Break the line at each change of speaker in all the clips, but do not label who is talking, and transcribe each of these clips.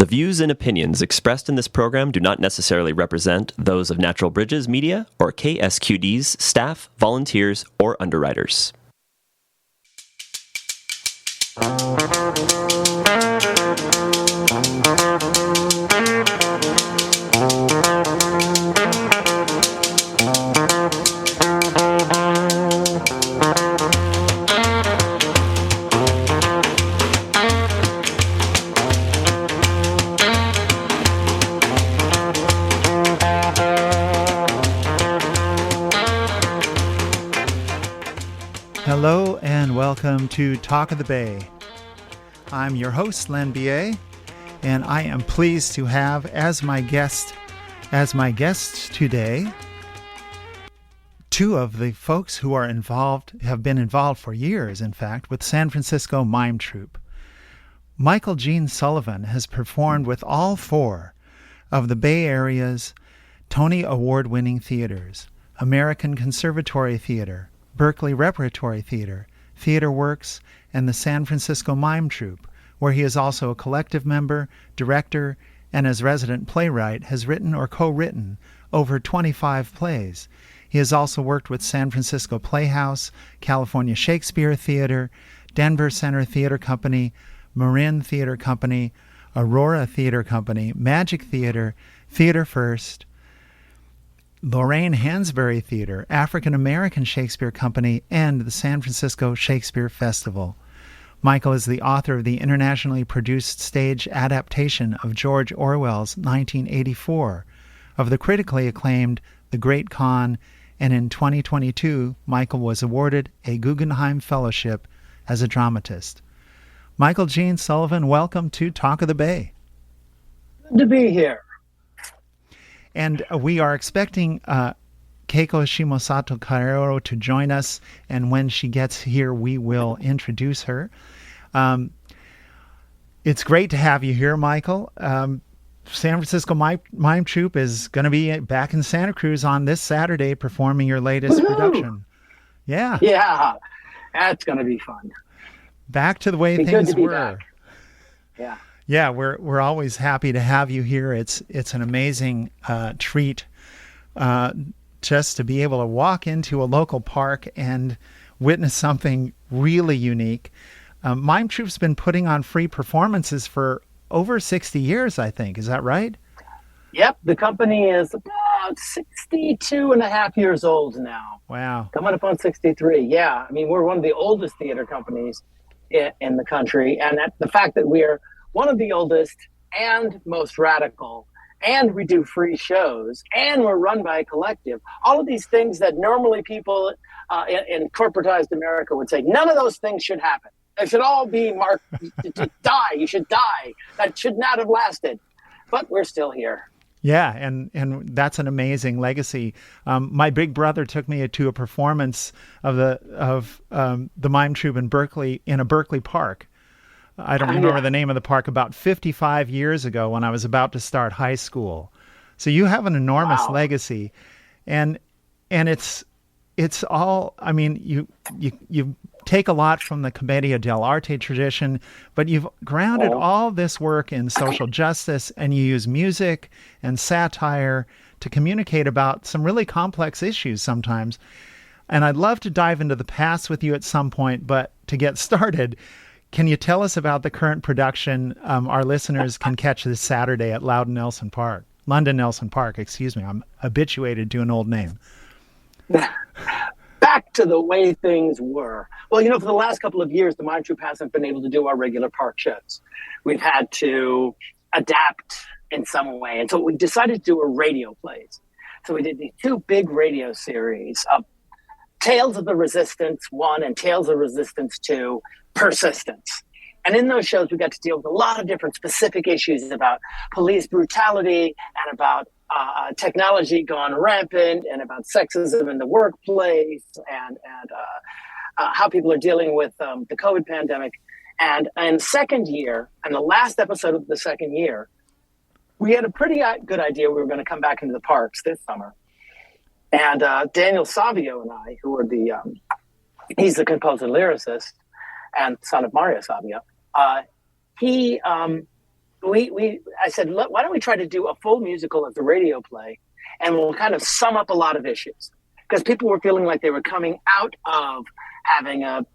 The views and opinions expressed in this program do not necessarily represent those of Natural Bridges Media or KSQD's staff, volunteers, or underwriters.
Hello and welcome to Talk of the Bay. I'm your host, Len B.A., and I am pleased to have as my guest today two of the folks who are have been involved for years, in fact, with San Francisco Mime Troupe. Michael Gene Sullivan has performed with all four of the Bay Area's Tony Award-winning theaters: American Conservatory Theater, Berkeley Repertory Theater, Theater Works, and the San Francisco Mime Troupe, where he is also a collective member, director, and as resident playwright has written or co-written over 25 plays. He has also worked with San Francisco Playhouse, California Shakespeare Theater, Denver Center Theater Company, Marin Theater Company, Aurora Theater Company, Magic Theater, Theater First, Lorraine Hansberry Theater, African American Shakespeare Company, and the San Francisco Shakespeare Festival. Michael is the author of the internationally produced stage adaptation of George Orwell's 1984, of the critically acclaimed The Great Con, and in 2022, Michael was awarded a Guggenheim Fellowship as a dramatist. Michael Gene Sullivan, welcome to Talk of the Bay.
Good to be here.
And we are expecting Keiko Shimosato Carrero to join us, and when she gets here, we will introduce her. It's great to have you here, Michael. San Francisco Mime Troupe is going to be back in Santa Cruz on this Saturday performing your latest production. Yeah.
Yeah, that's going to be fun.
Back to the way things were.
Back. Yeah.
Yeah, we're always happy to have you here. It's an amazing treat just to be able to walk into a local park and witness something really unique. Mime Troupe's been putting on free performances for over 60 years, I think. Is that right?
Yep, the company is about 62 and a half years old now.
Wow.
Coming up on 63. Yeah, I mean, we're one of the oldest theater companies in the country. And the fact that we're one of the oldest and most radical, and we do free shows, and we're run by a collective. All of these things that normally people in corporatized America would say, none of those things should happen. They should all be marked to die. You should die. That should not have lasted. But we're still here.
Yeah, and that's an amazing legacy. My big brother took me to a performance of the Mime Troupe in Berkeley, in a Berkeley park. I don't remember the name of the park, about 55 years ago when I was about to start high school. So you have an enormous legacy, and it's all, I mean, you take a lot from the Commedia dell'arte tradition, but you've grounded all this work in social justice, and you use music and satire to communicate about some really complex issues sometimes. And I'd love to dive into the past with you at some point, but to get started, can you tell us about the current production our listeners can catch this Saturday at London Nelson Park? Excuse me. I'm habituated to an old name.
Back to the way things were. Well, for the last couple of years, the Mime Troupe hasn't been able to do our regular park shows. We've had to adapt in some way. And so we decided to do a radio plays. So we did these two big radio series of Tales of the Resistance 1 and Tales of Resistance 2, Persistence. And in those shows, we got to deal with a lot of different specific issues about police brutality and about technology gone rampant and about sexism in the workplace and how people are dealing with the COVID pandemic. And in second year, and the last episode of the second year, we had a pretty good idea we were going to come back into the parks this summer. And Daniel Savio and I, who are he's the composer lyricist and son of Mario Savio, he I said, look, why don't we try to do a full musical as a radio play, and we'll kind of sum up a lot of issues, because people were feeling like they were coming out of having a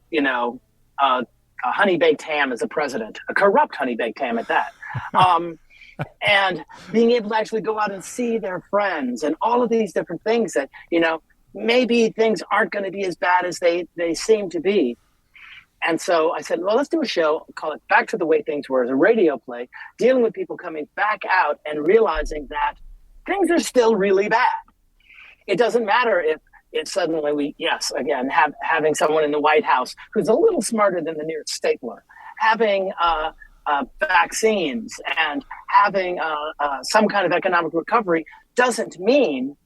honey baked ham as a president, a corrupt honey baked ham at that. And being able to actually go out and see their friends and all of these different things that, maybe things aren't going to be as bad as they seem to be. And so I said, well, let's do a show, call it Back to the Way Things Were, as a radio play, dealing with people coming back out and realizing that things are still really bad. It doesn't matter if suddenly having someone in the White House who's a little smarter than the nearest stapler, having vaccines and having some kind of economic recovery doesn't mean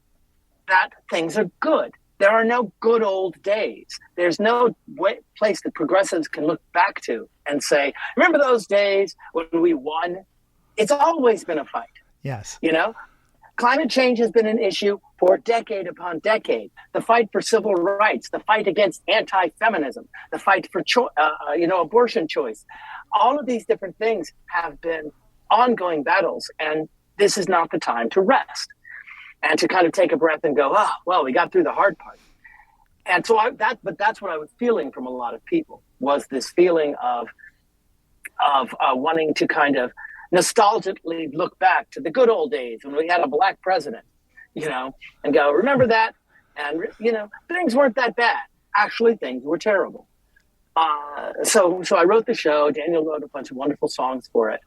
that things are good. There are no good old days. There's no place that progressives can look back to and say, remember those days when we won? It's always been a fight.
Yes.
Climate change has been an issue for decade upon decade. The fight for civil rights, the fight against anti-feminism, the fight for abortion choice. All of these different things have been ongoing battles, and this is not the time to rest and to kind of take a breath and go, we got through the hard part. And so that's what I was feeling from a lot of people, was this feeling of wanting to kind of nostalgically look back to the good old days when we had a black president, and go, remember that? And, things weren't that bad. Actually, things were terrible. So I wrote the show. Daniel wrote a bunch of wonderful songs for it.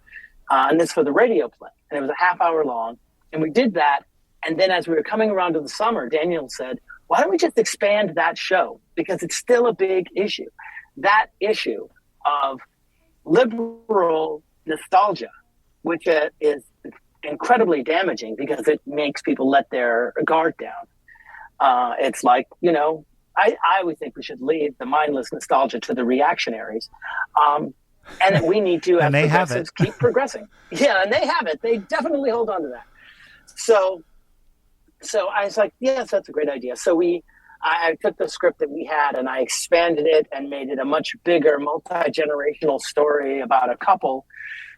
And this for the radio play. And it was a half hour long. And we did that. And then as we were coming around to the summer, Daniel said, why don't we just expand that show? Because it's still a big issue. That issue of liberal nostalgia, which is incredibly damaging because it makes people let their guard down. It's like, I always think we should leave the mindless nostalgia to the reactionaries. And we need to, as progressives, keep progressing. Yeah, and they have it. They definitely hold on to that. So I was like, yes, that's a great idea. So I took the script that we had and I expanded it and made it a much bigger, multi-generational story about a couple,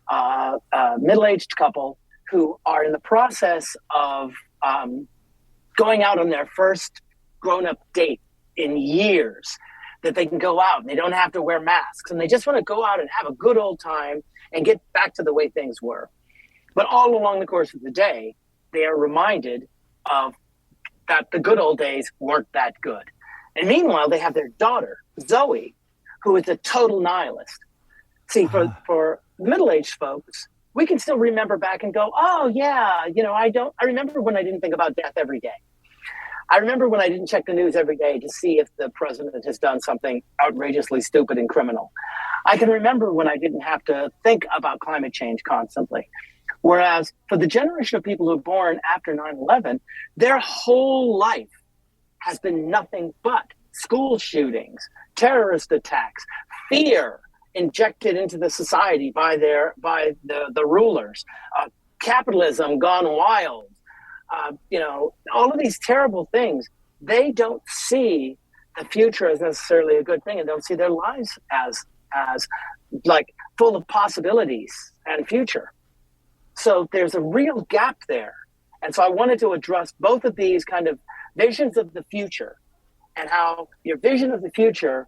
a middle-aged couple who are in the process of going out on their first grown-up date in years, that they can go out and they don't have to wear masks and they just want to go out and have a good old time and get back to the way things were. But all along the course of the day, they are reminded of that the good old days weren't that good. And meanwhile, they have their daughter, Zoe, who is a total nihilist. See, for middle-aged folks, we can still remember back and go, oh yeah, I remember when I didn't think about death every day. I remember when I didn't check the news every day to see if the president has done something outrageously stupid and criminal. I can remember when I didn't have to think about climate change constantly. Whereas for the generation of people who were born after 9/11, their whole life has been nothing but school shootings, terrorist attacks, fear injected into the society by the rulers, capitalism gone wild, all of these terrible things. They don't see the future as necessarily a good thing, and don't see their lives as like full of possibilities and future. So there's a real gap there. And so I wanted to address both of these kind of visions of the future, and how your vision of the future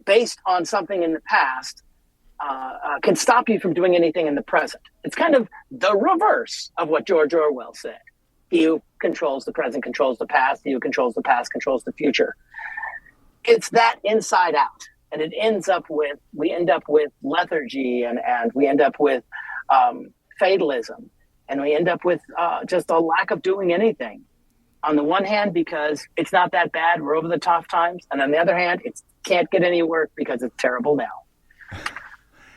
based on something in the past can stop you from doing anything in the present. It's kind of the reverse of what George Orwell said. He who controls the present controls the past. He who controls the past controls the future. It's that inside out. And we end up with lethargy, and we end up with fatalism, and we end up with just a lack of doing anything. On the one hand, because it's not that bad, we're over the tough times. And on the other hand, it can't get any worse because it's terrible now.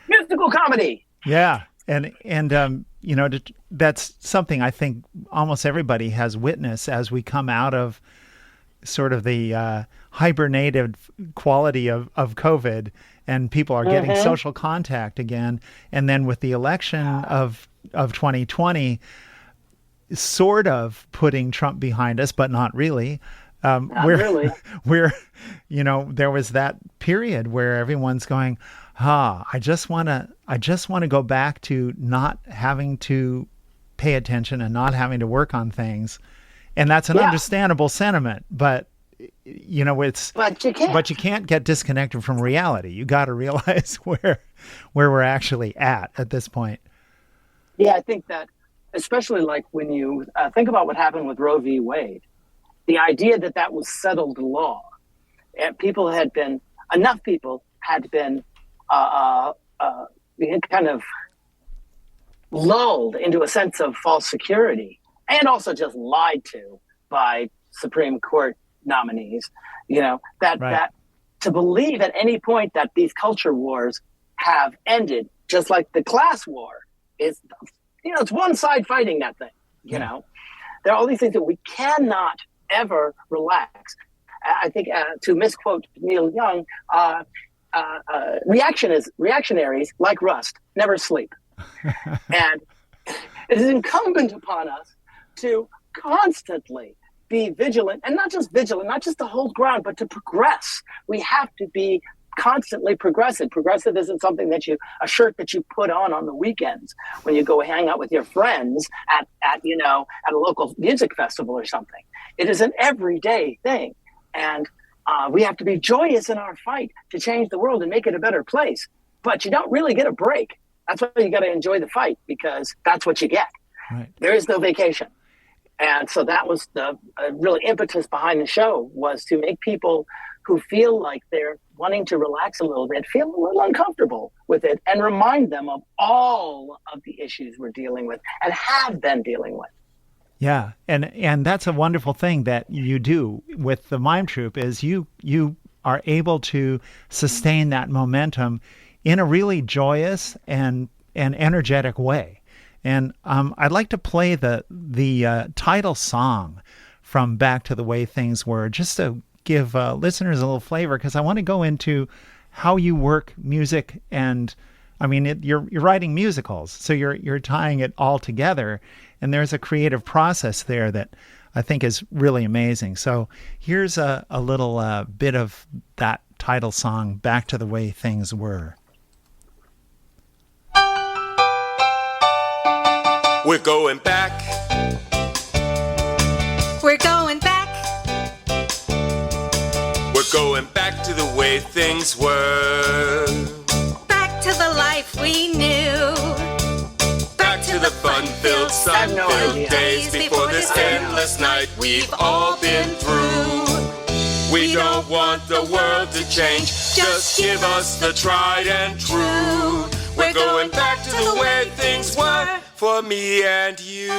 Mystical comedy.
Yeah. And that's something I think almost everybody has witnessed as we come out of sort of the hibernated quality of COVID, and people are getting social contact again. And then with the election of 2020, sort of putting Trump behind us, but not really.
Really.
There was that period where everyone's going, I just want to go back to not having to pay attention and not having to work on things. And that's an understandable sentiment, but
But you can't.
But you can't get disconnected from reality. You got to realize where we're actually at this point.
Yeah, I think that, especially like when you think about what happened with Roe v. Wade, the idea that that was settled law, and enough people had been kind of lulled into a sense of false security, and also just lied to by Supreme Court nominees, that to believe at any point that these culture wars have ended, just like the class war is, it's one side fighting that thing, there are all these things that we cannot ever relax. I think, to misquote Neil Young, reactionaries like rust never sleep. And it is incumbent upon us to constantly be vigilant, and not just to hold ground, but to progress. We have to be constantly progressive. Progressive isn't something a shirt that you put on the weekends when you go hang out with your friends at a local music festival or something. It is an everyday thing. And we have to be joyous in our fight to change the world and make it a better place. But you don't really get a break. That's why you got to enjoy the fight, because that's what you get.
Right.
There is no vacation. And so that was the really impetus behind the show, was to make people who feel like they're wanting to relax a little bit feel a little uncomfortable with it, and remind them of all of the issues we're dealing with and have been dealing with.
Yeah, and that's a wonderful thing that you do with the Mime Troupe, is you are able to sustain that momentum in a really joyous and energetic way. And I'd like to play the title song from Back to the Way Things Were, just to give listeners a little flavor, because I want to go into how you work music. And I mean, you're writing musicals, so you're tying it all together, and there's a creative process there that I think is really amazing. So here's a little bit of that title song, Back to the Way Things Were.
We're going back.
We're going back.
We're going back to the way things were.
Back to the life we knew.
Back to the fun-filled, sun-filled days before this endless night we've all been through. We don't want the world to change, just give us the tried and true. We're going back to the way things were for me and you.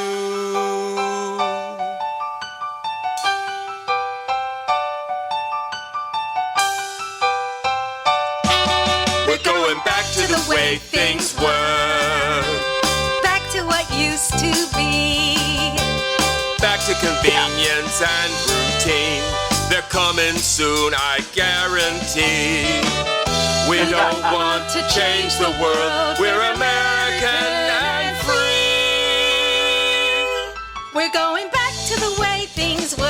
We're going back to the way things were.
Back to what used to be.
Back to convenience and routine. They're coming soon, I guarantee. We don't want to change the world. We're American and free.
We're going back to the way things were.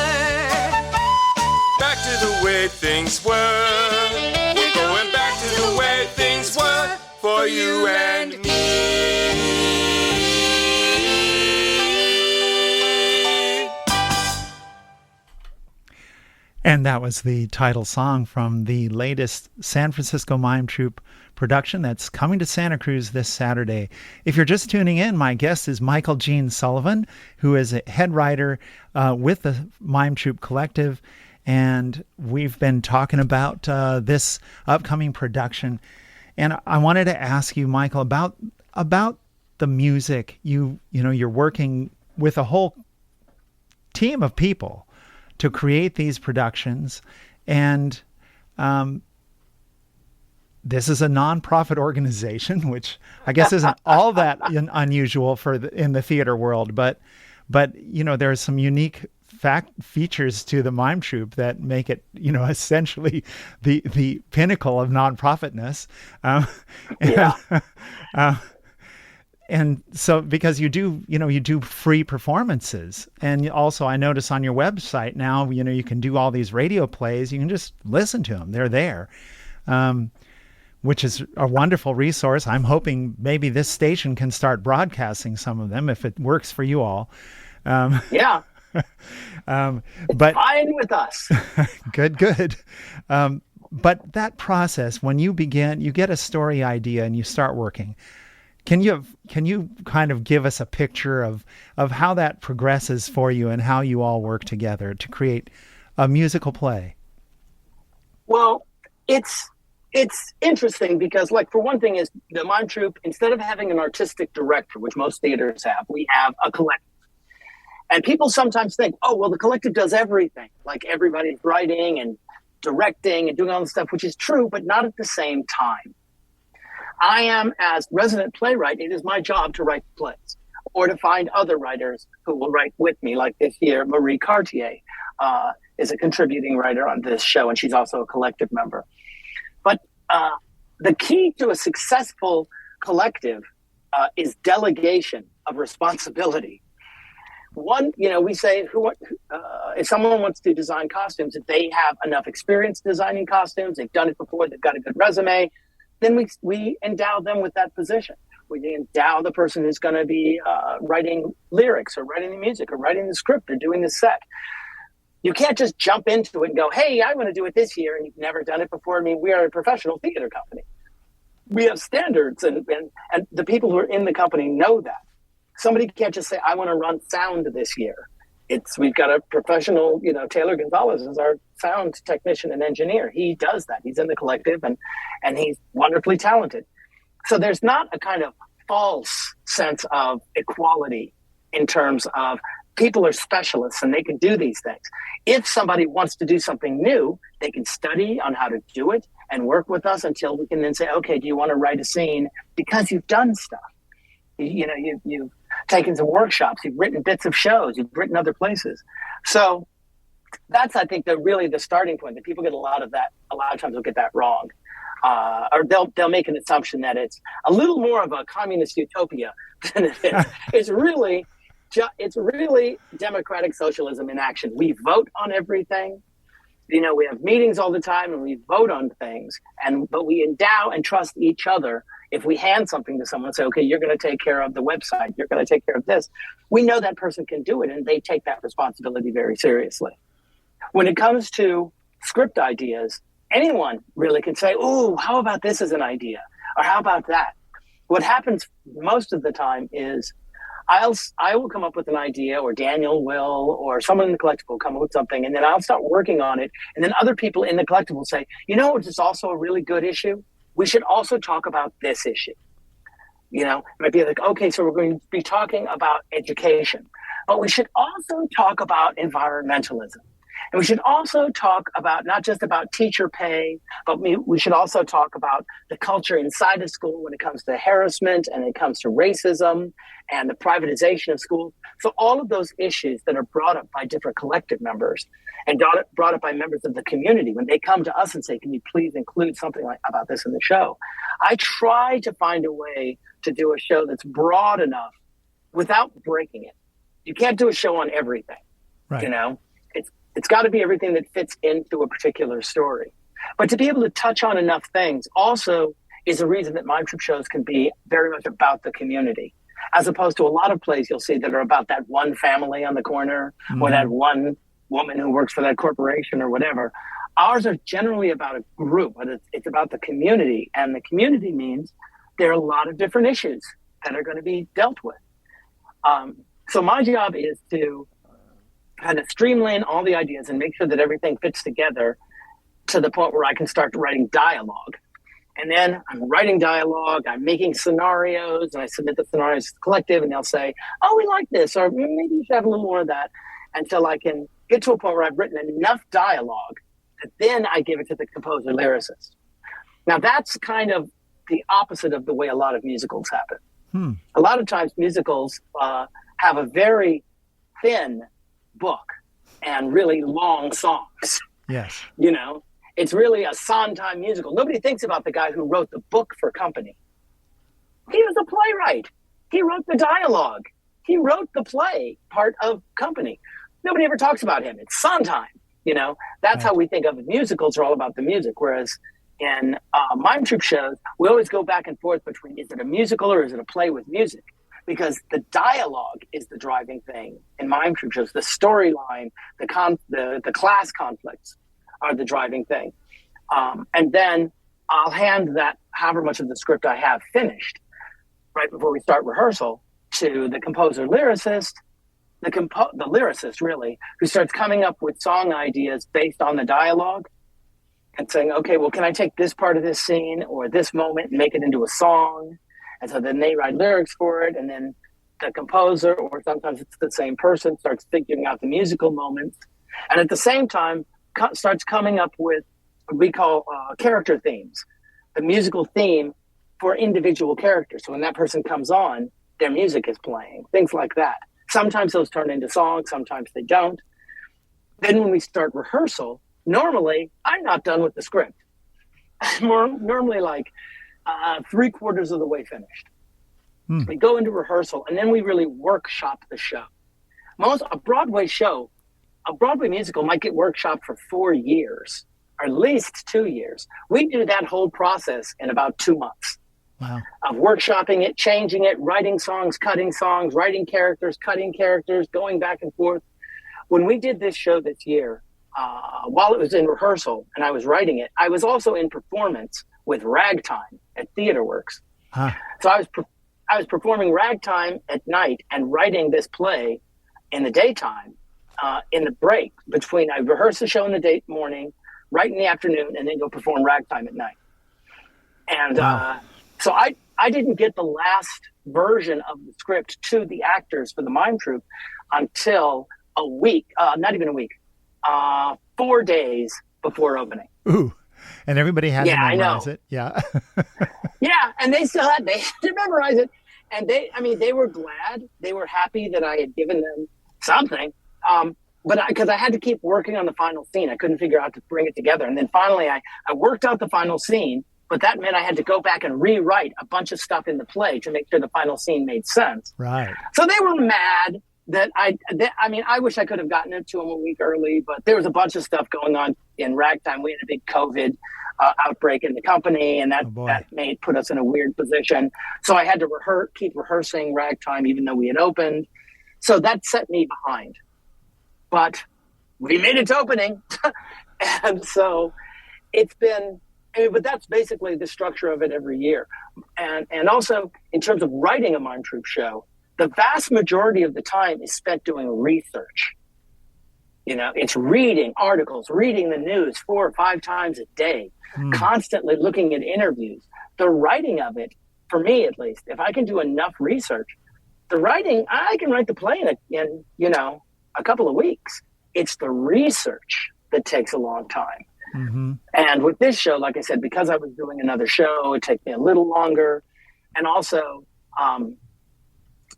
Back to the way things were. We're going back to the way things were for you and me.
And that was the title song from the latest San Francisco Mime Troupe production that's coming to Santa Cruz this Saturday. If you're just tuning in, my guest is Michael Gene Sullivan, who is a head writer with the Mime Troupe Collective. And we've been talking about this upcoming production. And I wanted to ask you, Michael, about the music. You're working with a whole team of people to create these productions, and this is a nonprofit organization, which I guess isn't all that unusual in the theater world. But there's some unique features to the Mime Troupe that make it essentially the pinnacle of nonprofitness. And so, because you do free performances, and also I notice on your website now, you can do all these radio plays. You can just listen to them; they're there. which is a wonderful resource. I'm hoping maybe this station can start broadcasting some of them if it works for you all.
Yeah.
But
Fine with us.
Good. But that process, when you begin, you get a story idea and you start working. Can you kind of give us a picture of how that progresses for you and how you all work together to create a musical play?
Well, it's interesting because, like, for one thing, is the Mime Troupe, instead of having an artistic director, which most theaters have, we have a collective. And people sometimes think, oh, well, the collective does everything. Like, everybody's writing and directing and doing all this stuff, which is true, but not at the same time. I am, as resident playwright, it is my job to write plays or to find other writers who will write with me. Like this year, Marie Cartier is a contributing writer on this show, and she's also a collective member. But the key to a successful collective is delegation of responsibility. One, we say, if someone wants to design costumes, if they have enough experience designing costumes, they've done it before, they've got a good resume, then we endow them with that position. We endow the person who's going to be writing lyrics or writing the music or writing the script or doing the set. You can't just jump into it and go, hey, I want to do it this year, and you've never done it before. I mean, we are a professional theater company. We have standards, and the people who are in the company know that. Somebody can't just say, I want to run sound this year. We've got a professional, Taylor Gonzalez is our sound technician and engineer. He does that. He's in the collective and he's wonderfully talented. So there's not a kind of false sense of equality in terms of people are specialists and they can do these things. If somebody wants to do something new, they can study on how to do it and work with us until we can then say, okay, do you want to write a scene? Because you've done stuff. You've taken some workshops, you've written bits of shows, you've written other places. So that's, I think, really the starting point. That people get a lot of times will get that wrong. Or they'll make an assumption that it's a little more of a communist utopia than it is. It's really democratic socialism in action. We vote on everything. We have meetings all the time and we vote on things, but we endow and trust each other. If we hand something to someone and say, okay, you're going to take care of the website, you're going to take care of this, we know that person can do it, and they take that responsibility very seriously. When it comes to script ideas, anyone really can say, oh, how about this as an idea? Or how about that? What happens most of the time is I will come up with an idea, or Daniel will, or someone in the collective will come up with something, and then I'll start working on it. And then other people in the collective will say, which is also a really good issue? We should also talk about this issue. It might be like, okay, so we're going to be talking about education, but we should also talk about environmentalism. And we should also talk about not just about teacher pay, but we should also talk about the culture inside of school when it comes to harassment and it comes to racism and the privatization of schools. So all of those issues that are brought up by different collective members and brought up by members of the community, when they come to us and say, can you please include something about this in the show? I try to find a way to do a show that's broad enough without breaking it. You can't do a show on everything,
right.
It's got to be everything that fits into a particular story. But to be able to touch on enough things also is a reason that Mime Troupe shows can be very much about the community, as opposed to a lot of plays you'll see that are about that one family on the corner or that one woman who works for that corporation or whatever. Ours are generally about a group, but it's about the community. And the community means there are a lot of different issues that are going to be dealt with. So my job is to kind of streamline all the ideas and make sure that everything fits together to the point where I can start writing dialogue. And then I'm writing dialogue, I'm making scenarios, and I submit the scenarios to the collective, and they'll say, oh, we like this, or maybe you should have a little more of that, until I can get to a point where I've written enough dialogue that then I give it to the composer lyricist. Now, that's kind of the opposite of the way a lot of musicals happen. A lot of times musicals have a very thin book and really long songs.
Yes.
It's really a Sondheim musical. Nobody thinks about the guy who wrote the book for Company. He was a playwright. He wrote the dialogue. He wrote the play part of Company. Nobody ever talks about him. It's Sondheim. That's how we think of it. Musicals are all about the music, whereas in mime troupe shows, we always go back and forth between, is it a musical or is it a play with music? Because the dialogue is the driving thing in mime troupe shows. The storyline, the class conflicts are the driving thing. And then I'll hand that, however much of the script I have finished, right before we start rehearsal, to the composer lyricist, the lyricist really, who starts coming up with song ideas based on the dialogue and saying, okay, well, can I take this part of this scene or this moment and make it into a song? And so then they write lyrics for it, and then the composer, or sometimes it's the same person, starts figuring out the musical moments, and at the same time starts coming up with what we call character themes, the musical theme for individual characters. So when that person comes on, their music is playing, things like that. Sometimes those turn into songs, sometimes they don't. Then when we start rehearsal, normally I'm not done with the script. I'm normally like 3/4 of the way finished. We go into rehearsal and then we really workshop the show. A Broadway musical might get workshopped for 4 years, or at least 2 years. We do that whole process in about 2 months.
Wow.
Of workshopping it, changing it, writing songs, cutting songs, writing characters, cutting characters, going back and forth. When we did this show this year, while it was in rehearsal and I was writing it, I was also in performance with Ragtime at Theater Works. So I was performing Ragtime at night and writing this play in the daytime, in the break between, I rehearse the show in the morning, write in the afternoon, and then go perform Ragtime at night. And so I didn't get the last version of the script to the actors for the mime troupe until a week, not even a week, 4 days before opening.
Ooh. And everybody had to memorize it. Yeah.
Yeah. And they had to memorize it. And they were glad. They were happy that I had given them something. But because I had to keep working on the final scene, I couldn't figure out to bring it together. And then finally I worked out the final scene, but that meant I had to go back and rewrite a bunch of stuff in the play to make sure the final scene made sense.
Right.
So they were mad that I wish I could have gotten it to them a week early, but there was a bunch of stuff going on in Ragtime. We had a big COVID outbreak in the company, and that put us in a weird position. So I had to keep rehearsing Ragtime even though we had opened. So that set me behind. But we made it to opening. And so it's been, but that's basically the structure of it every year. And also in terms of writing a mime troupe show, the vast majority of the time is spent doing research. It's reading articles, reading the news 4 or 5 times a day, constantly looking at interviews. The writing of it, for me at least, if I can do enough research, the writing, I can write the play in a couple of weeks. It's the research that takes a long time. Mm-hmm. And with this show, like I said, because I was doing another show, it took me a little longer. And also,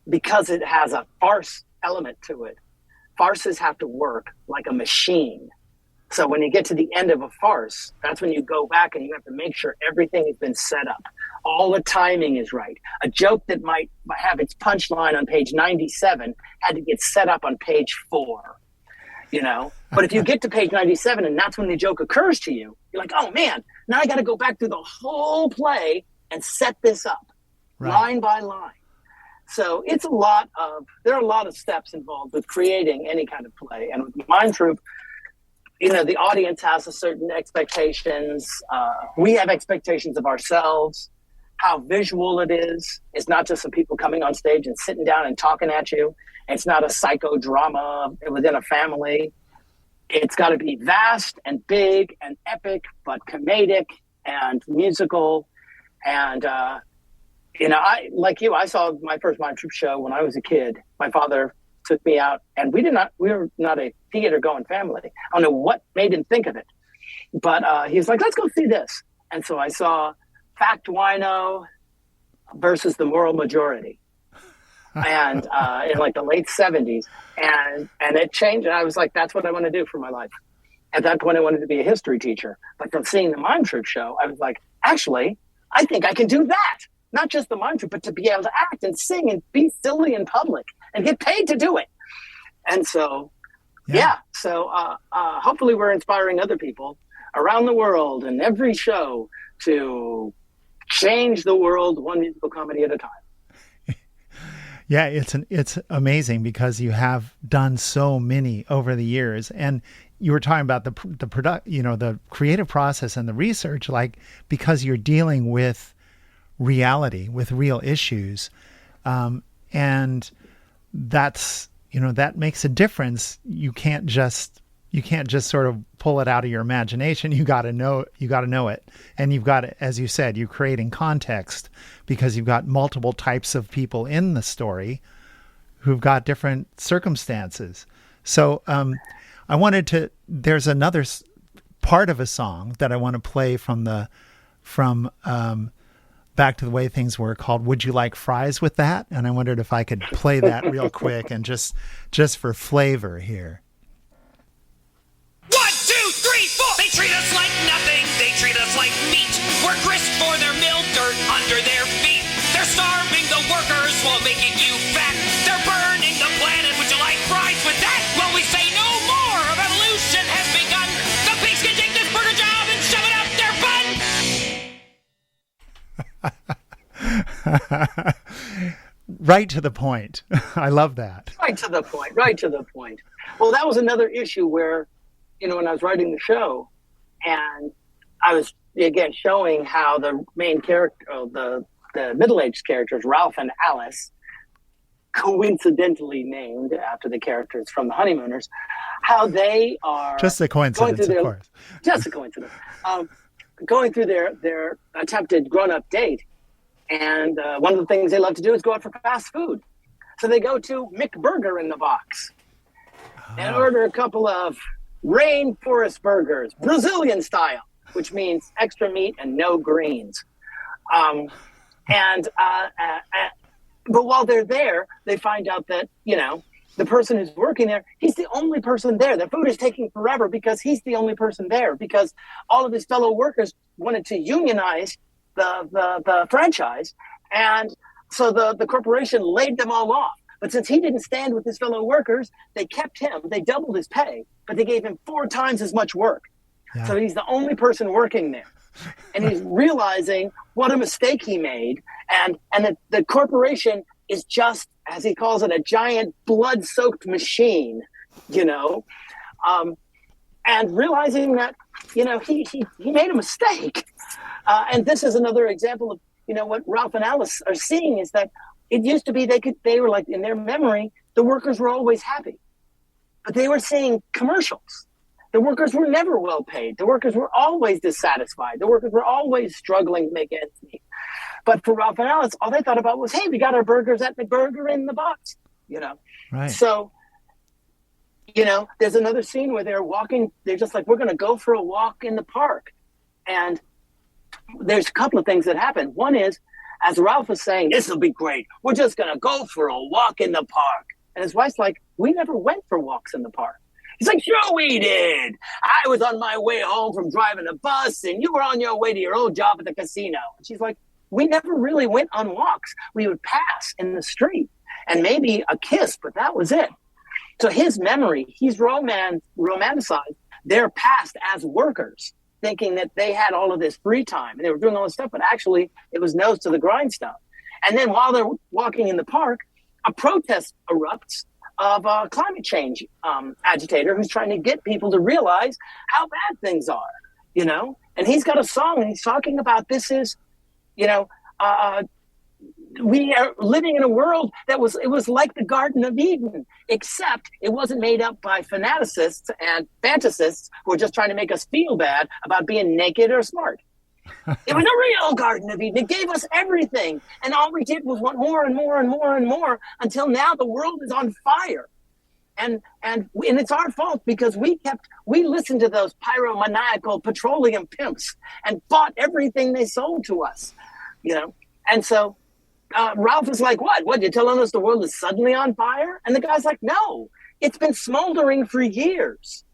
because it has a farce element to it, farces have to work like a machine. So when you get to the end of a farce, that's when you go back and you have to make sure everything has been set up. All the timing is right. A joke that might have its punchline on page 97 had to get set up on page 4, But if you get to page 97 and that's when the joke occurs to you, you're like, oh man, now I got to go back through the whole play and set this up line by line. So there are a lot of steps involved with creating any kind of play. And with the mime troupe, the audience has a certain expectations. We have expectations of ourselves, how visual it is. It's not just some people coming on stage and sitting down and talking at you. It's not a psychodrama within a family. It's got to be vast and big and epic, but comedic and musical. And, I saw my first mime troupe show when I was a kid. My father took me out, and we were not a theater going family. I don't know what made him think of it, but he was like, let's go see this. And so I saw Fact Wino versus the Moral Majority, and in like the late 70s, and it changed. And I was like, that's what I want to do for my life. At that point, I wanted to be a history teacher. But from seeing the mime troupe show, I was like, actually, I think I can do that. Not just the mime troupe, but to be able to act and sing and be silly in public and get paid to do it. And so, so hopefully we're inspiring other people. around the world in every show to change the world one musical comedy at a time.
Yeah, it's amazing because you have done so many over the years, and you were talking about the the creative process and the research, like because you're dealing with reality, with real issues, and that's that makes a difference. You can't just sort of pull it out of your imagination. You got to know it. And you've got, as you said, you're creating context because you've got multiple types of people in the story who've got different circumstances. So there's another part of a song that I want to play from Back to the Way Things Were, called Would You Like Fries with That? And I wondered if I could play that real quick and just for flavor here.
1, 2, 3, 4. They treat us like nothing. They treat us like meat. We're grist for their mill, dirt under their feet. They're starving the workers while making you fat. They're burning the planet. Would you like fries with that? Well, we say no more. A revolution has begun. The pigs can take this burger job and shove it up their butt.
Right to the point. I love that.
Right to the point. Right to the point. Well, that was another issue where, when I was writing the show, and I was again showing how the main character, the middle-aged characters, Ralph and Alice, coincidentally named after the characters from The Honeymooners, how they are
just a coincidence, of course.
Just a coincidence. Going through their attempted grown-up date, and one of the things they love to do is go out for fast food. So they go to McBurger in the Box and order a couple of rainforest burgers, Brazilian style, which means extra meat and no greens. But while they're there, they find out that, the person who's working there, he's the only person there. The food is taking forever because he's the only person there, because all of his fellow workers wanted to unionize the franchise. And so the corporation laid them all off. But since he didn't stand with his fellow workers, they kept him. They doubled his pay, but they gave him 4 times as much work. Yeah. So he's the only person working there. And he's realizing what a mistake he made. And the corporation is just, as he calls it, a giant blood-soaked machine, and realizing that, he made a mistake. And this is another example of, what Ralph and Alice are seeing is that it used to be they were like, in their memory, the workers were always happy. But they were seeing commercials. The workers were never well paid. The workers were always dissatisfied. The workers were always struggling to make ends meet. But for Ralph and Alice, all they thought about was, hey, we got our burgers at McBurger in the Box, Right. So, there's another scene where they're walking. They're just like, we're going to go for a walk in the park. And there's a couple of things that happen. One is, as Ralph is saying, this will be great. We're just going to go for a walk in the park. And his wife's like, we never went for walks in the park. He's like, sure we did. I was on my way home from driving a bus, and you were on your way to your old job at the casino. And she's like, we never really went on walks. We would pass in the street and maybe a kiss, but that was it. So his memory, he's romanticized their past as workers, thinking that they had all of this free time and they were doing all this stuff, but actually it was nose to the grindstone. And then while they're walking in the park, a protest erupts of a climate change agitator who's trying to get people to realize how bad things are, and he's got a song and he's talking about this is, we are living in a world it was like the Garden of Eden, except it wasn't made up by fanaticists and fantasists who are just trying to make us feel bad about being naked or smart. It was a real Garden of Eden. It gave us everything. And all we did was want more and more and more and more until now the world is on fire. And it's our fault because we listened to those pyromaniacal petroleum pimps and bought everything they sold to us, And so Ralph is like, what? You're telling us the world is suddenly on fire? And the guy's like, no, it's been smoldering for years.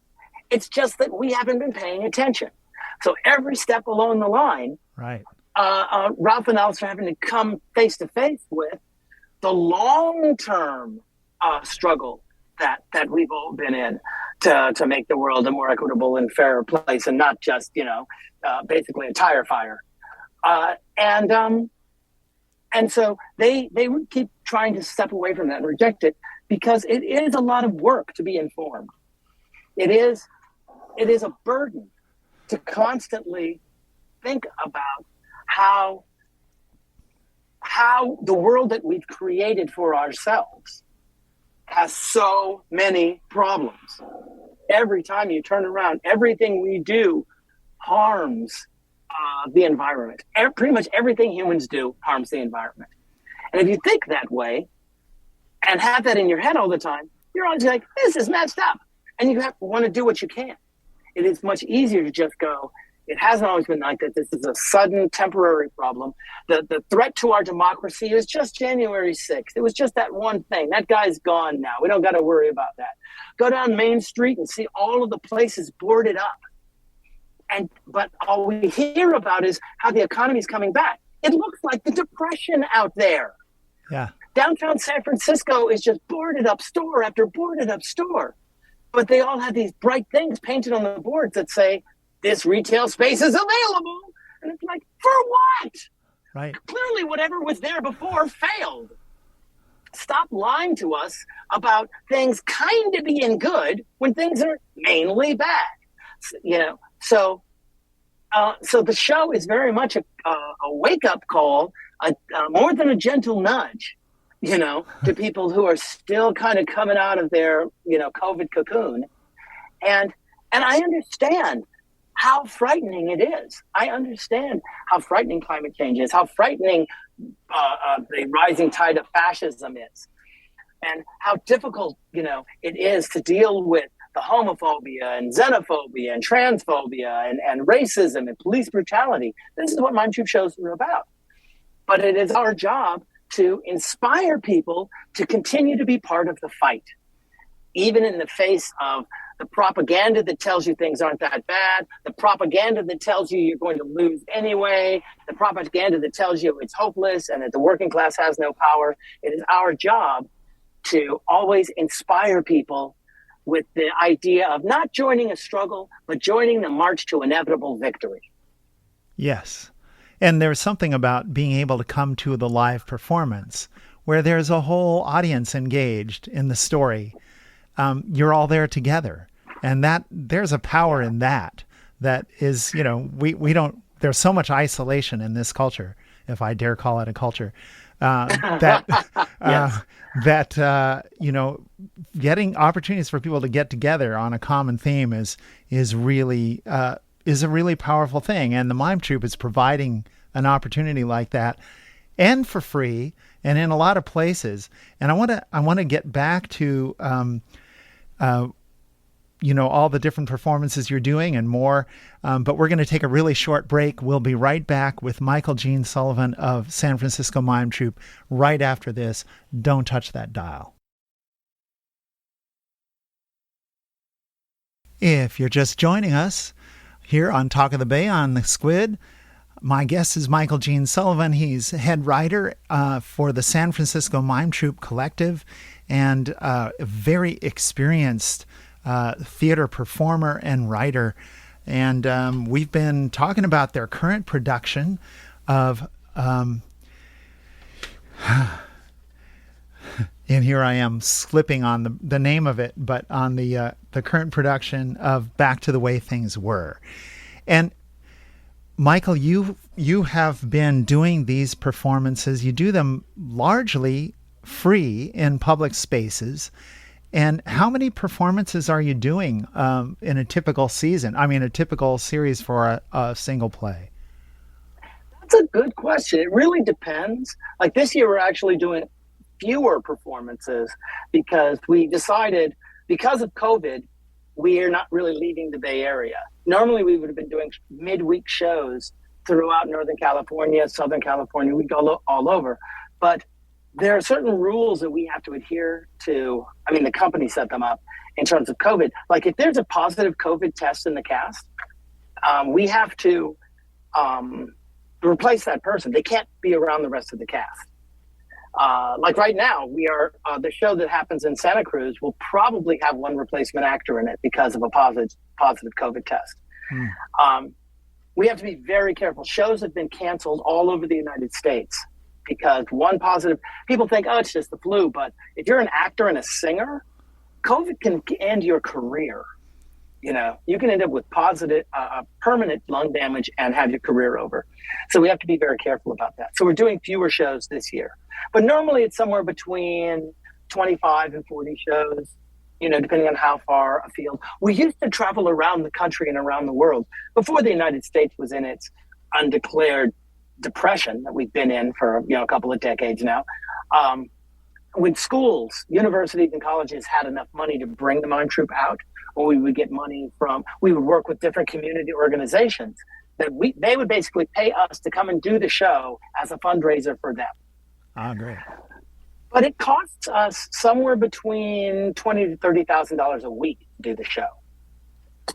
It's just that we haven't been paying attention. So every step along the line,
right,
Ralph and Alice are having to come face to face with the long-term struggle that we've all been in. to make the world a more equitable and fairer place, and not just, basically a tire fire. And so they would keep trying to step away from that and reject it, because it is a lot of work to be informed. It is a burden to constantly think about how the world that we've created for ourselves has so many problems. Every time you turn around, everything we do harms the environment. Pretty much everything humans do harms the environment. And if you think that way and have that in your head all the time, you're always like, this is messed up. And you want to do what you can. It is much easier to just go, it hasn't always been like that. This is a sudden temporary problem. The threat to our democracy is just January 6th. It was just that one thing. That guy's gone now. We don't got to worry about that. Go down Main Street and see all of the places boarded up. But all we hear about is how the economy is coming back. It looks like the Depression out there.
Yeah.
Downtown San Francisco is just boarded up store after boarded up store. But they all have these bright things painted on the boards that say, this retail space is available. And it's like, for what?
Right.
Clearly, whatever was there before failed. Stop lying to us about things kind of being good when things are mainly bad. So the show is very much a wake-up call, more than a gentle nudge, to people who are still kind of coming out of their, COVID cocoon. And I understand how frightening it is. I understand how frightening climate change is, how frightening the rising tide of fascism is, and how difficult, it is to deal with the homophobia and xenophobia and transphobia and racism and police brutality. This is what Mime Troupe shows are about. But it is our job to inspire people to continue to be part of the fight, even in the face of the propaganda that tells you things aren't that bad, the propaganda that tells you you're going to lose anyway, the propaganda that tells you it's hopeless and that the working class has no power. It is our job to always inspire people with the idea of not joining a struggle, but joining the march to inevitable victory.
Yes. And there's something about being able to come to the live performance where there's a whole audience engaged in the story. You're all there together. And that there's a power in that is, we don't, there's so much isolation in this culture, if I dare call it a culture, getting opportunities for people to get together on a common theme is really a really powerful thing. And the Mime Troupe is providing an opportunity like that, and for free, and in a lot of places. And I want to get back to all the different performances you're doing and more. But we're going to take a really short break. We'll be right back with Michael Gene Sullivan of San Francisco Mime Troupe right after this. Don't touch that dial. If you're just joining us here on Talk of the Bay on the Squid, my guest is Michael Gene Sullivan. He's head writer for the San Francisco Mime Troupe Collective and a very experienced theater performer and writer. And we've been talking about their current production of and here I am slipping on the name of it, but on the current production of Back to the Way Things Were. And Michael, you have been doing these performances. You do them largely free in public spaces. And how many performances are you doing in a typical season? I mean, a typical series for a single play?
That's a good question. It really depends. Like this year, we're actually doing fewer performances because we decided, because of COVID, we are not really leaving the Bay Area. Normally, we would have been doing midweek shows throughout Northern California, Southern California. We'd go all over. But there are certain rules that we have to adhere to. I mean, the company set them up in terms of COVID. Like if there's a positive COVID test in the cast, we have to replace that person. They can't be around the rest of the cast. Like right now, we are the show that happens in Santa Cruz will probably have one replacement actor in it because of a positive COVID test. We have to be very careful. Shows have been canceled all over the United States because one positive. People think, oh, it's just the flu, but if you're an actor and a singer, COVID can end your career. You know, you can end up with positive, permanent lung damage and have your career over. So we have to be very careful about that. So we're doing fewer shows this year, but normally it's somewhere between 25 and 40 shows, you know, depending on how far afield. We used to travel around the country and around the world before the United States was in its undeclared depression that we've been in for, you know, a couple of decades now. When schools, universities, and colleges had enough money to bring the mime troupe out, or we would get money from, we would work with different community organizations that they would basically pay us to come and do the show as a fundraiser for them.
Ah, great.
But it costs us somewhere between $20,000 to $30,000 a week to do the show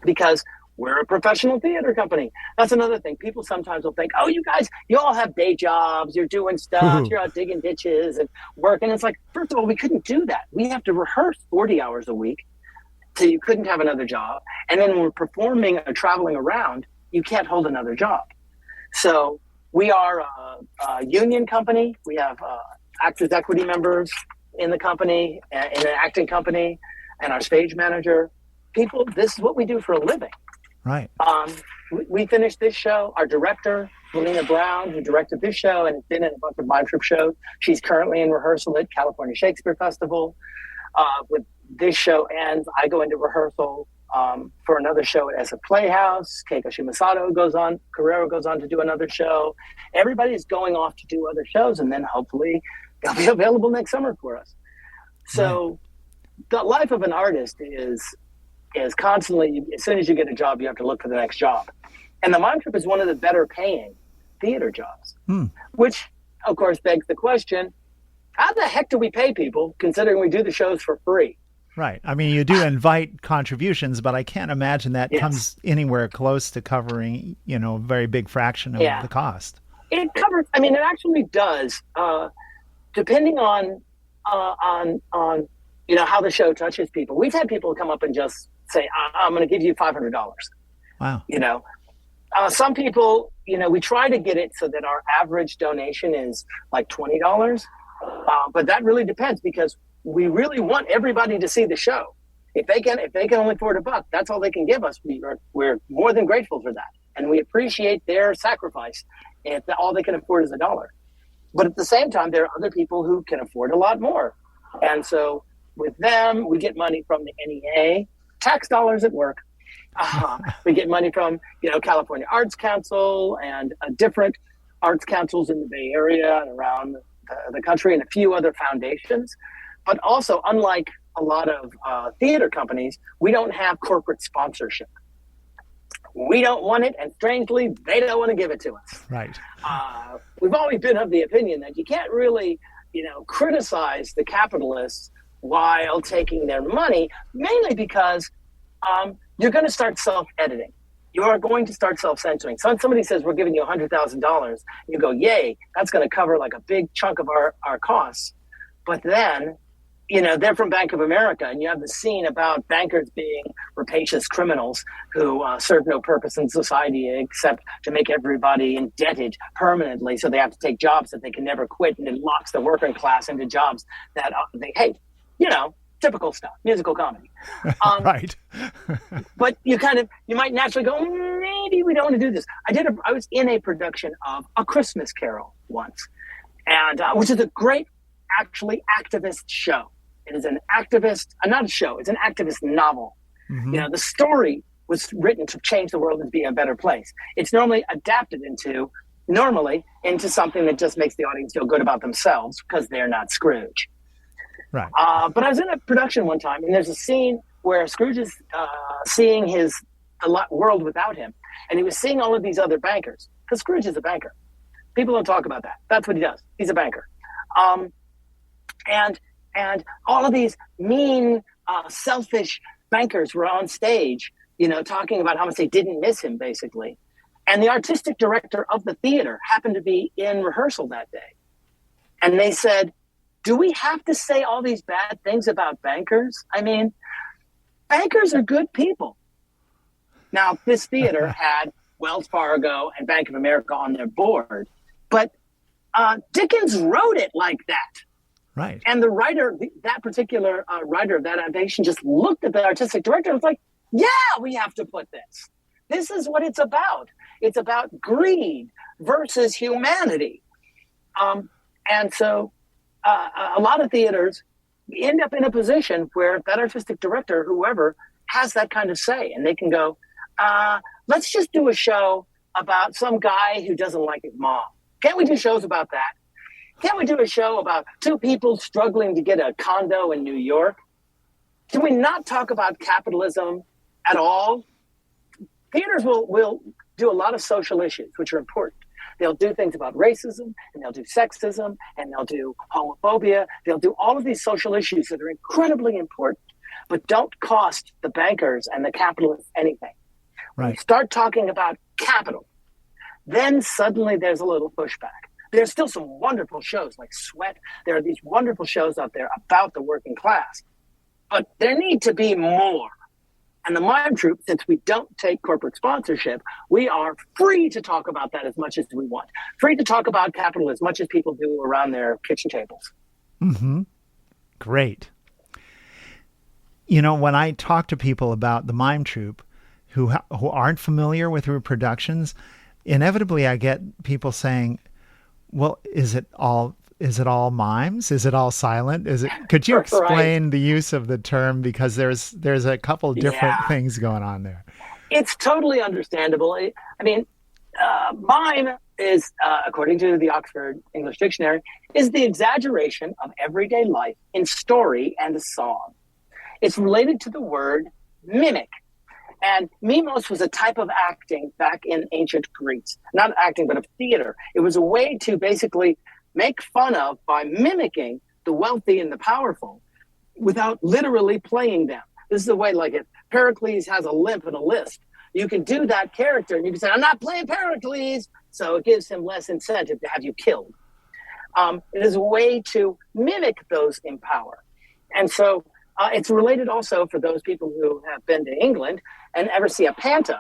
because we're a professional theater company. That's another thing. People sometimes will think, oh, you guys, you all have day jobs. You're doing stuff. You're out digging ditches and working. It's like, first of all, we couldn't do that. We have to rehearse 40 hours a week. So you couldn't have another job. And then when we're performing or traveling around, you can't hold another job. So we are a union company. We have Actors Equity members in the company, in an acting company, and our stage manager. People, this is what we do for a living.
Right.
We finished this show. Our director, Melina Brown, who directed this show and has been in a bunch of Mime Troupe shows, she's currently in rehearsal at California Shakespeare Festival. With this show ends, I go into rehearsal for another show at SF Playhouse. Keiko Shimasato Carrero goes on to do another show. Everybody's going off to do other shows, and then hopefully they'll be available next summer for us. So the life of an artist is constantly, as soon as you get a job, you have to look for the next job. And the Mime Troupe is one of the better paying theater jobs, which of course begs the question, how the heck do we pay people considering we do the shows for free?
Right. I mean, you do invite contributions, but I can't imagine that comes anywhere close to covering, you know, a very big fraction of the cost.
It covers, I mean, it actually does, depending on, you know, how the show touches people. We've had people come up and just say, I'm going to give you $500.
Wow.
You know, some people, you know, we try to get it so that our average donation is like $20. But that really depends because we really want everybody to see the show. If they can only afford $1, that's all they can give us. We're more than grateful for that. And we appreciate their sacrifice if all they can afford is $1. But at the same time, there are other people who can afford a lot more. And so with them, we get money from the NEA, tax dollars at work. We get money from, you know, California Arts Council and different arts councils in the Bay Area and around the country and a few other foundations. But also, unlike a lot of theater companies, we don't have corporate sponsorship. We don't want it, and strangely, they don't want to give it to us.
Right.
We've always been of the opinion that you can't really, you know, criticize the capitalists while taking their money, mainly because you're going to start self-editing. You are going to start self-censoring. So when somebody says, we're giving you $100,000, you go, yay, that's going to cover like a big chunk of our costs. But then, you know, they're from Bank of America, and you have the scene about bankers being rapacious criminals who serve no purpose in society except to make everybody indebted permanently, so they have to take jobs that they can never quit, and it locks the working class into jobs that they hate. You know, typical stuff, musical comedy.
Right.
But you might naturally go, maybe we don't want to do this. I was in a production of A Christmas Carol once, and which is a great, actually activist show. It is an activist, not a show, it's an activist novel. Mm-hmm. You know, the story was written to change the world and be a better place. It's normally adapted into something that just makes the audience feel good about themselves because they're not Scrooge.
Right.
But I was in a production one time, and there's a scene where Scrooge is seeing his world without him, and he was seeing all of these other bankers, because Scrooge is a banker. People don't talk about that. That's what he does. He's a banker. And all of these mean, selfish bankers were on stage, you know, talking about how much they didn't miss him, basically. And the artistic director of the theater happened to be in rehearsal that day. And they said, Do we have to say all these bad things about bankers? I mean, bankers are good people. Now, this theater had Wells Fargo and Bank of America on their board, but Dickens wrote it like that.
Right.
And the writer, that particular writer of that adaptation, just looked at the artistic director and was like, yeah, we have to put this. This is what it's about. It's about greed versus humanity. And so a lot of theaters end up in a position where that artistic director, whoever, has that kind of say. And they can go, let's just do a show about some guy who doesn't like his mom. Can't we do shows about that? Can't we do a show about two people struggling to get a condo in New York? Can we not talk about capitalism at all? Theaters will do a lot of social issues, which are important. They'll do things about racism, and they'll do sexism, and they'll do homophobia. They'll do all of these social issues that are incredibly important, but don't cost the bankers and the capitalists anything. When you start talking about capital, then suddenly there's a little pushback. There's still some wonderful shows like Sweat. There are these wonderful shows out there about the working class, but there need to be more. And the Mime Troupe, since we don't take corporate sponsorship, we are free to talk about that as much as we want. Free to talk about capital as much as people do around their kitchen tables.
Mm-hmm. Great. You know, when I talk to people about the Mime Troupe who aren't familiar with reproductions, inevitably I get people saying, well, is it all mimes? Is it all silent? Could you explain the use of the term? Because there's a couple different things going on there.
It's totally understandable. I mean, mime is, according to the Oxford English Dictionary, is the exaggeration of everyday life in story and song. It's related to the word mimic. And mimos was a type of acting back in ancient Greece. Not acting, but of theater. It was a way to basically make fun of by mimicking the wealthy and the powerful without literally playing them. This is the way, like, if Pericles has a limp and a lisp, you can do that character and you can say, I'm not playing Pericles. So it gives him less incentive to have you killed. It is a way to mimic those in power. And so it's related also for those people who have been to England and ever see a panto.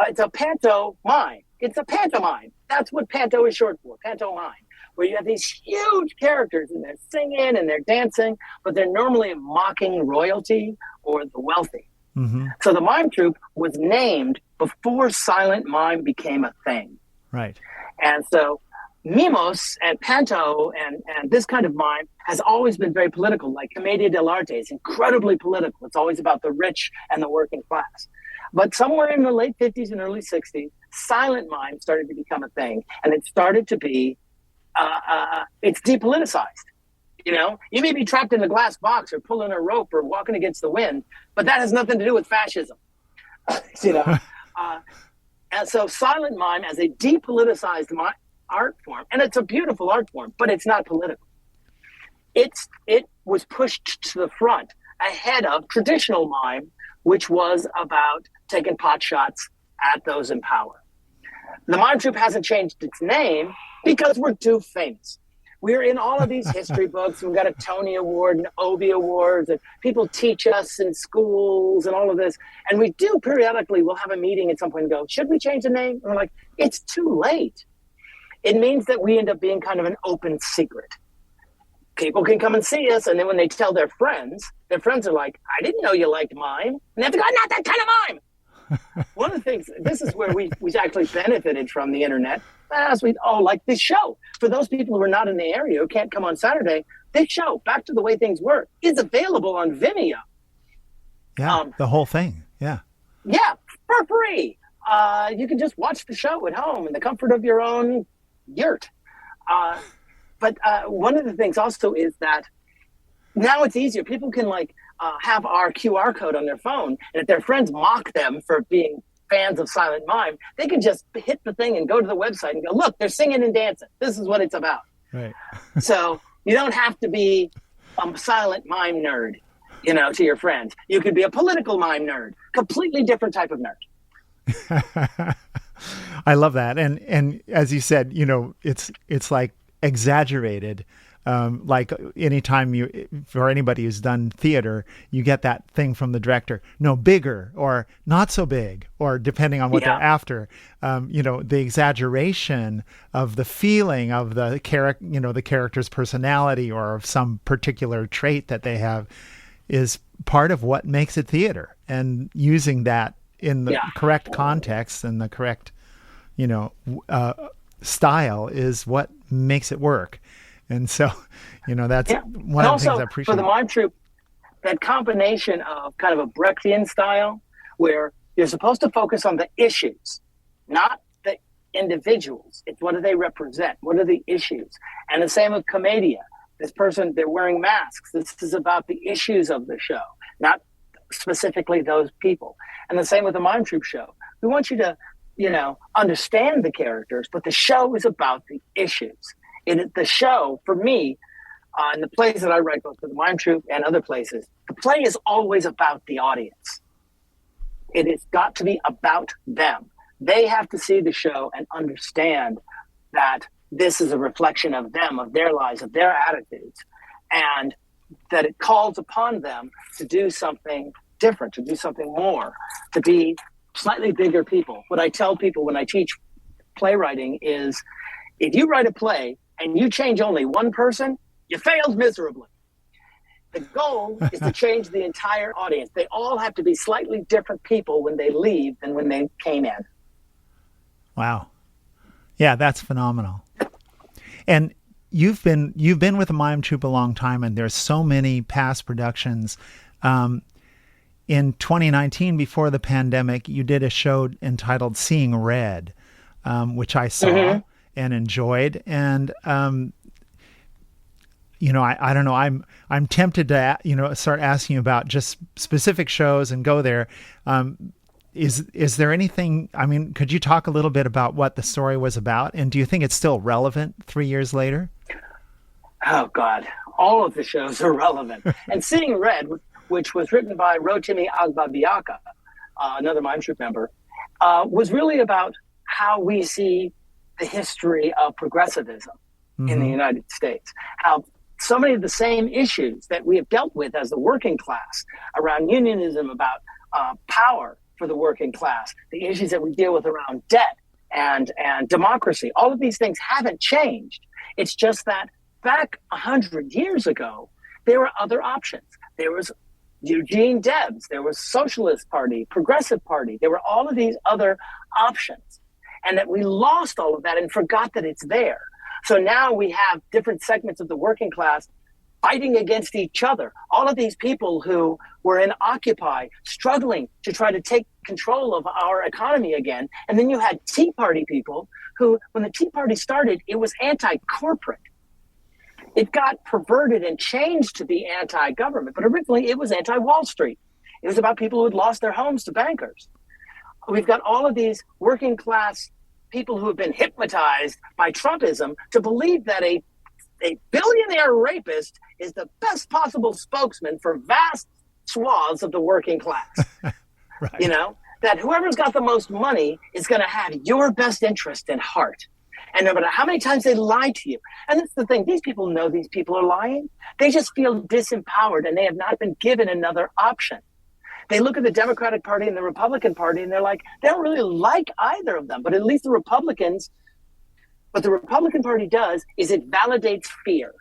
It's a pantomime. It's a pantomime. That's what panto is short for, pantomime, where you have these huge characters and they're singing and they're dancing, but they're normally mocking royalty or the wealthy. Mm-hmm. So the Mime Troupe was named before silent mime became a thing.
Right.
And so mimos and panto and this kind of mime has always been very political, like Commedia dell'arte is incredibly political. It's always about the rich and the working class. But somewhere in the late 50s and early 60s, silent mime started to become a thing. And it started to be, it's depoliticized. You know, you may be trapped in a glass box or pulling a rope or walking against the wind, but that has nothing to do with fascism. You know, and so silent mime as a depoliticized art form, and it's a beautiful art form, but it's not political. It was pushed to the front ahead of traditional mime, which was about taking pot shots at those in power. The Mime Troupe hasn't changed its name because we're too famous. We're in all of these history books. We've got a Tony Award and Obie Awards, and people teach us in schools and all of this. And we do periodically, we'll have a meeting at some point and go, should we change the name? And we're like, it's too late. It means that we end up being kind of an open secret. People can come and see us, and then when they tell their friends are like, I didn't know you liked mime. And they have to go, not that kind of mime. One of the things, this is where we actually benefited from the internet. As we like this show. For those people who are not in the area who can't come on Saturday, this show, Back to the Way Things Were, is available on Vimeo.
Yeah, the whole thing. Yeah.
Yeah, for free. You can just watch the show at home in the comfort of your own yurt. But one of the things also is that now it's easier. People can have our QR code on their phone, and if their friends mock them for being fans of silent mime, they can just hit the thing and go to the website and go, look, they're singing and dancing. This is what it's about.
Right.
So you don't have to be a silent mime nerd, to your friends. You could be a political mime nerd, completely different type of nerd.
I love that. And as you said, it's like exaggerated Like anytime for anybody who's done theater, you get that thing from the director, no, bigger or not so big, or depending on what they're after, the exaggeration of the feeling of the the character's personality or of some particular trait that they have is part of what makes it theater, and using that in the correct context and the correct, style is what makes it work. And so, that's one of the things I appreciate.
For the Mime Troupe, that combination of kind of a Brechtian style, where you're supposed to focus on the issues, not the individuals. It's what do they represent? What are the issues? And the same with Commedia. This person, they're wearing masks. This is about the issues of the show, not specifically those people. And the same with the Mime Troupe show. We want you to, understand the characters, but the show is about the issues. The show, for me, and the plays that I write, both for the Mime Troupe and other places, the play is always about the audience. It has got to be about them. They have to see the show and understand that this is a reflection of them, of their lives, of their attitudes, and that it calls upon them to do something different, to do something more, to be slightly bigger people. What I tell people when I teach playwriting is, if you write a play and you change only one person, you failed miserably. The goal is to change the entire audience. They all have to be slightly different people when they leave than when they came in.
Wow. Yeah, that's phenomenal. And you've been with the Mime Troupe a long time, and there's so many past productions. In 2019, before the pandemic, you did a show entitled Seeing Red, which I saw and enjoyed. And, I don't know, I'm tempted to, start asking about just specific shows and go there. Is there anything, could you talk a little bit about what the story was about? And do you think it's still relevant 3 years later?
Oh, God. All of the shows are relevant. And Seeing Red, which was written by Rotimi Agbabiaka, another Mime Troupe member, was really about how we see the history of progressivism in the United States. How so many of the same issues that we have dealt with as the working class around unionism, about power for the working class, the issues that we deal with around debt and democracy, all of these things haven't changed. It's just that back 100 years ago, there were other options. There was Eugene Debs, there was Socialist Party, Progressive Party, there were all of these other options. And that we lost all of that and forgot that it's there. So now we have different segments of the working class fighting against each other. All of these people who were in Occupy struggling to try to take control of our economy again. And then you had Tea Party people who, when the Tea Party started, it was anti-corporate. It got perverted and changed to be anti-government, but originally it was anti-Wall Street. It was about people who had lost their homes to bankers. We've got all of these working class people who have been hypnotized by Trumpism to believe that a billionaire rapist is the best possible spokesman for vast swaths of the working class.
Right.
That whoever's got the most money is going to have your best interest in heart. And no matter how many times they lie to you, and that's the thing, these people know these people are lying. They just feel disempowered and they have not been given another option. They look at the Democratic Party and the Republican Party and they're like, they don't really like either of them, but at least the Republicans, what the Republican Party does is it validates fear.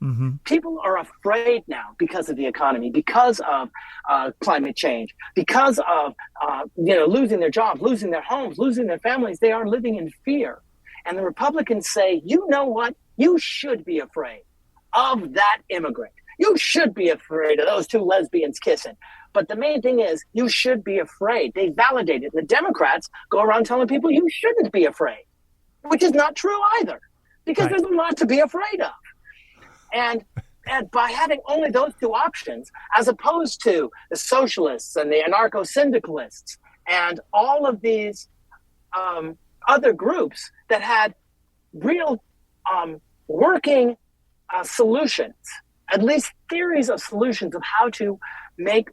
Mm-hmm. People are afraid now because of the economy, because of climate change, because of losing their jobs, losing their homes, losing their families. They are living in fear. And the Republicans say, you know what? You should be afraid of that immigrant. You should be afraid of those two lesbians kissing. But the main thing is, you should be afraid. They validate it. The Democrats go around telling people you shouldn't be afraid, which is not true either, because there's a lot to be afraid of. And by having only those two options, as opposed to the socialists and the anarcho-syndicalists and all of these other groups that had real working solutions, at least theories of solutions of how to make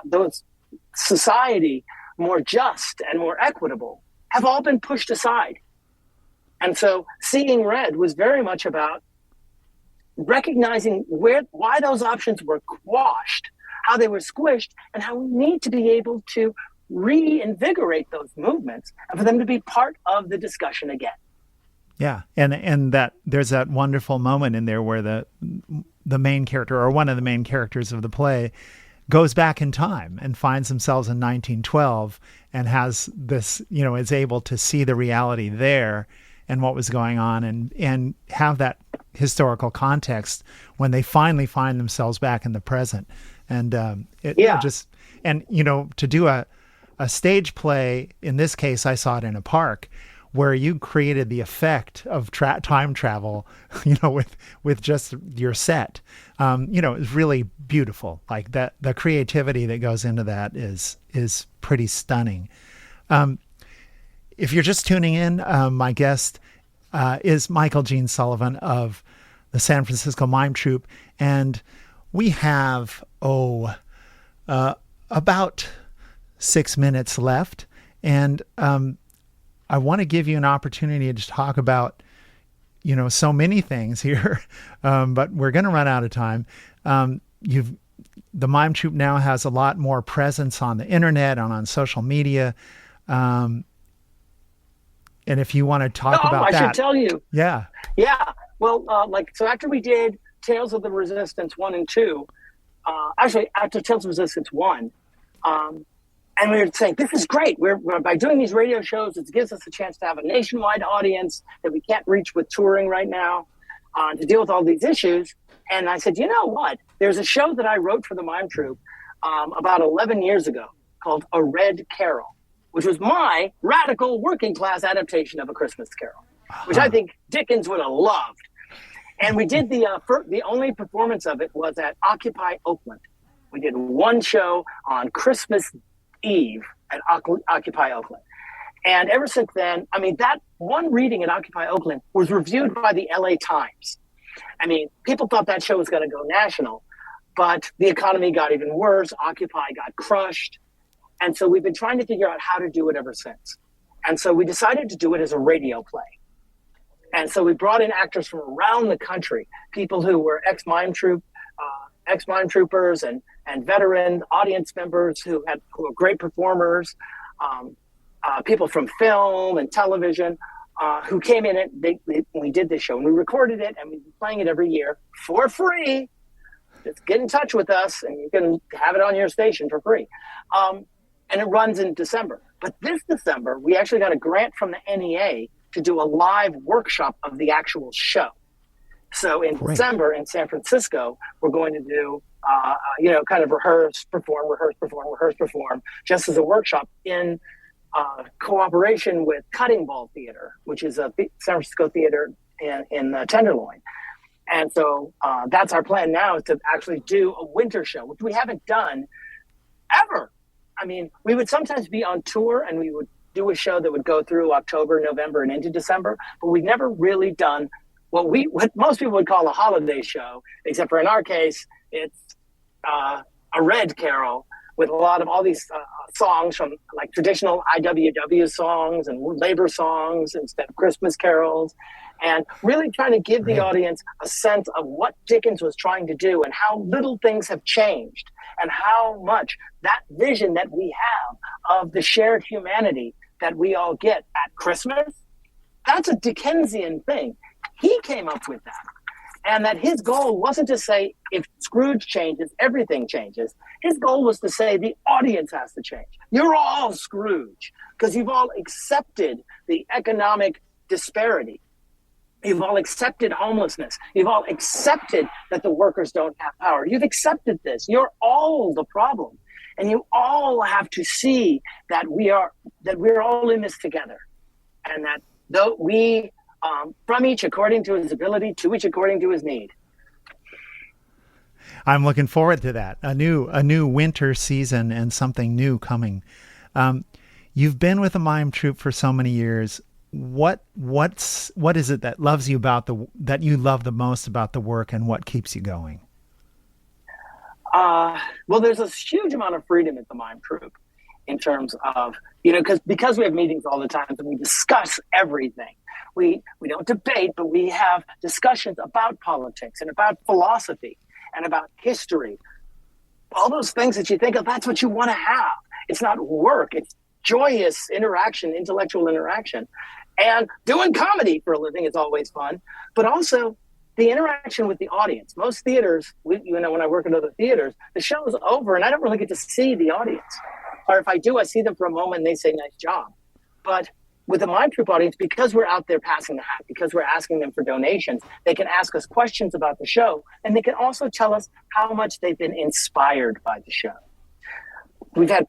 those society more just and more equitable, have all been pushed aside. And so Seeing Red was very much about recognizing why those options were quashed, how they were squished, and how we need to be able to reinvigorate those movements and for them to be part of the discussion again.
Yeah, and that there's that wonderful moment in there where the main character, or one of the main characters of the play, goes back in time and finds themselves in 1912 and has this, is able to see the reality there and what was going on, and have that historical context when they finally find themselves back in the present. And to do a stage play, in this case, I saw it in a park, where you created the effect of time travel, with just your set. It was really beautiful. Like that, the creativity that goes into that is pretty stunning. If you're just tuning in, my guest is Michael Gene Sullivan of the San Francisco Mime Troupe, and we have about 6 minutes left, and I want to give you an opportunity to talk about, so many things here, but we're going to run out of time. The Mime Troupe now has a lot more presence on the internet and on social media. And if you want to talk about that.
I should tell you.
Yeah.
Yeah. Well, so after we did Tales of the Resistance 1 and 2, after Tales of Resistance 1, and we were saying, this is great. We're by doing these radio shows, it gives us a chance to have a nationwide audience that we can't reach with touring right now, to deal with all these issues. And I said, you know what? There's a show that I wrote for the Mime Troupe about 11 years ago called A Red Carol, which was my radical working class adaptation of A Christmas Carol, which I think Dickens would have loved. And we did the only performance of it was at Occupy Oakland. We did one show on Christmas Eve at Occupy Oakland. And ever since then, that one reading at Occupy Oakland was reviewed by the LA Times. People thought that show was going to go national, but the economy got even worse. Occupy got crushed. And so we've been trying to figure out how to do it ever since. And so we decided to do it as a radio play. And so we brought in actors from around the country, people who were ex-Mime Troopers and veteran audience members who are great performers, people from film and television who came in and we did this show, and we recorded it, and we've been playing it every year for free. Just get in touch with us and you can have it on your station for free. And it runs in December. But this December, we actually got a grant from the NEA to do a live workshop of the actual show. So in December in San Francisco, we're going to do, kind of rehearse, perform, just as a workshop in cooperation with Cutting Ball Theater, which is a San Francisco theater in Tenderloin. And so that's our plan now, is to actually do a winter show, which we haven't done ever. We would sometimes be on tour and we would do a show that would go through October, November, and into December, but we've never really done what most people would call a holiday show, except for in our case, it's a Red Carol with a lot of all these songs from like traditional IWW songs and labor songs instead of Christmas carols, and really trying to give the audience a sense of what Dickens was trying to do and how little things have changed and how much that vision that we have of the shared humanity that we all get at Christmas, that's a Dickensian thing. He came up with that. And that his goal wasn't to say, if Scrooge changes, everything changes. His goal was to say, the audience has to change. You're all Scrooge, because you've all accepted the economic disparity. You've all accepted homelessness. You've all accepted that the workers don't have power. You've accepted this. You're all the problem. And you all have to see that we're all in this together. And that though we, from each according to his ability, to each according to his need.
I'm looking forward to that. A new winter season and something new coming. You've been with the Mime Troupe for so many years. What is it that loves you that you love the most about the work, and what keeps you going?
Well, there's a huge amount of freedom at the Mime Troupe in terms of, because we have meetings all the time and we discuss everything. We don't debate, but we have discussions about politics and about philosophy and about history. All those things that you think of, that's what you want to have. It's not work. It's joyous interaction, intellectual interaction. And doing comedy for a living is always fun, but also the interaction with the audience. Most theaters, when I work at other theaters, the show is over and I don't really get to see the audience. Or if I do, I see them for a moment and they say, nice job. But with the Mime Troupe audience, because we're out there passing the hat, because we're asking them for donations, they can ask us questions about the show, and they can also tell us how much they've been inspired by the show. We've had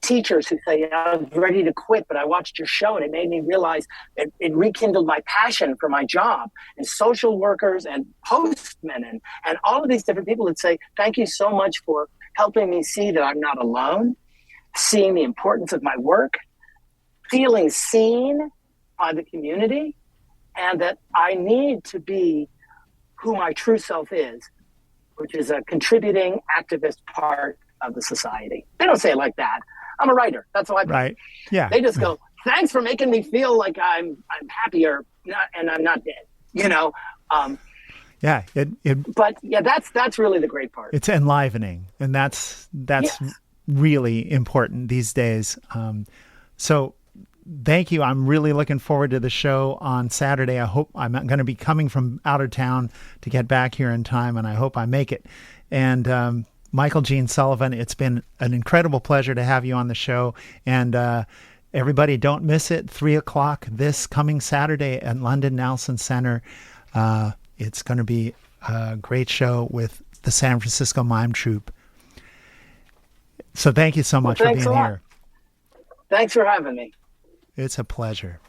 teachers who say, I was ready to quit, but I watched your show and it made me realize it rekindled my passion for my job. And social workers and postmen and all of these different people would say, thank you so much for helping me see that I'm not alone, seeing the importance of my work, feeling seen by the community, and that I need to be who my true self is, which is a contributing activist part of the society. They don't say it like that. I'm a writer. That's how I.
Right. Yeah.
They just go, thanks for making me feel like I'm happier and I'm not dead.
Yeah.
But yeah, that's really the great part.
It's enlivening, and that's
Yes.
really important these days. So thank you. I'm really looking forward to the show on Saturday. I hope I'm going to be coming from out of town to get back here in time, and I hope I make it. And Michael Gene Sullivan, it's been an incredible pleasure to have you on the show. And everybody, don't miss it. 3:00 this coming Saturday at London Nelson Center. It's going to be a great show with the San Francisco Mime Troupe. So thank you so much for being here.
Thanks for having me.
It's a pleasure.